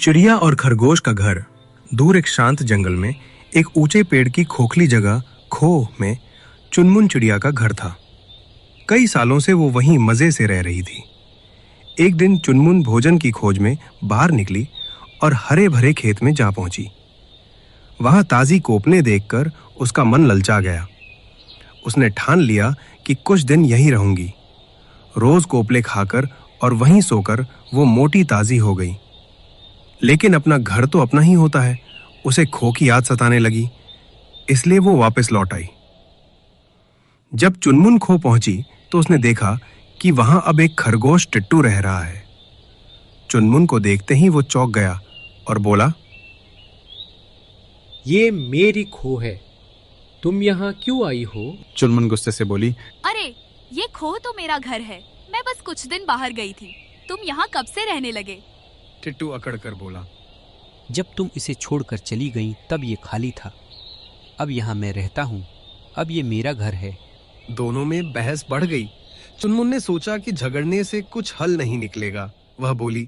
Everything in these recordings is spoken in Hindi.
चिड़िया और खरगोश का घर दूर एक शांत जंगल में एक ऊंचे पेड़ की खोखली जगह खो में चुनमुन चिड़िया का घर था। कई सालों से वो वहीं मजे से रह रही थी। एक दिन चुनमुन भोजन की खोज में बाहर निकली और हरे भरे खेत में जा पहुंची। वहां ताजी कोपले देखकर उसका मन ललचा गया। उसने ठान लिया कि कुछ दिन यहीं रहूंगी। रोज कोपले खाकर और वहीं सोकर वो मोटी ताजी हो गई। लेकिन अपना घर तो अपना ही होता है। उसे खो की याद सताने लगी, इसलिए वो वापस लौट आई। जब चुनमुन खो पहुंची तो उसने देखा कि वहां अब एक खरगोश टिट्टू रह रहा है। चुनमुन को देखते ही वो चौंक गया और बोला, ये मेरी खो है, तुम यहाँ क्यों आई हो? चुनमुन गुस्से से बोली, अरे ये खो तो मेरा घर है, मैं बस कुछ दिन बाहर गई थी, तुम यहाँ कब से रहने लगे? टिट्टू अकड़ कर बोला, जब तुम इसे छोड़कर चली गई तब ये खाली था। अब यहाँ मैं रहता हूँ, अब ये मेरा घर है। दोनों में बहस बढ़ गई। चुनमुन ने सोचा कि झगड़ने से कुछ हल नहीं निकलेगा। वह बोली,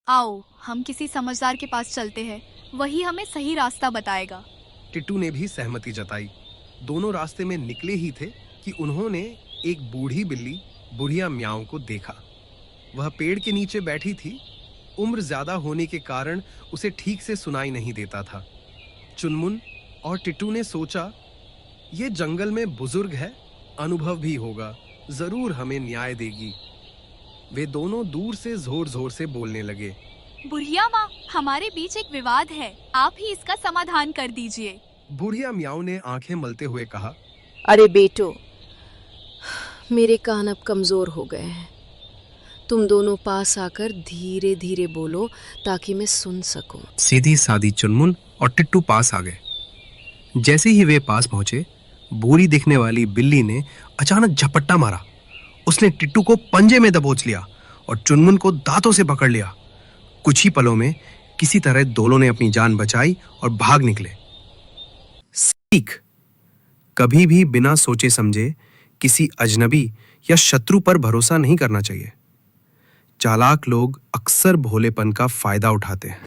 आओ हम किसी समझदार के पास चलते हैं, वही हमें सही रास्ता बताएगा। टिट्टू ने भी सहमति जताई। दोनों रास्ते में निकले ही थे कि उन्होंने एक बूढ़ी बिल्ली बुढ़िया म्याऊं को देखा। वह पेड़ के नीचे बैठी थी। उम्र ज्यादा होने के कारण उसे ठीक से सुनाई नहीं देता था। चुनमुन और टिट्टू ने सोचा, ये जंगल में बुजुर्ग है, अनुभव भी होगा, जरूर हमें न्याय देगी। वे दोनों दूर से जोर जोर से बोलने लगे, बुढ़िया माँ, हमारे बीच एक विवाद है, आप ही इसका समाधान कर दीजिए। बुढ़िया म्याऊं ने आंखें मलते हुए कहा, अरे बेटो, मेरे कान अब कमजोर हो गए हैं। तुम दोनों पास आकर धीरे धीरे बोलो ताकि मैं सुन सकूं। सीधी सादी चुनमुन और टिट्टू पास आ गए। जैसे ही वे पास पहुंचे, बूढ़ी दिखने वाली बिल्ली ने अचानक झपट्टा मारा। उसने टिट्टू को पंजे में दबोच लिया और चुनमुन को दांतों से पकड़ लिया। कुछ ही पलों में किसी तरह दोनों ने अपनी जान बचाई और भाग निकले। सीख: कभी भी बिना सोचे समझे किसी अजनबी या शत्रु पर भरोसा नहीं करना चाहिए। चालाक लोग अक्सर भोलेपन का फायदा उठाते हैं।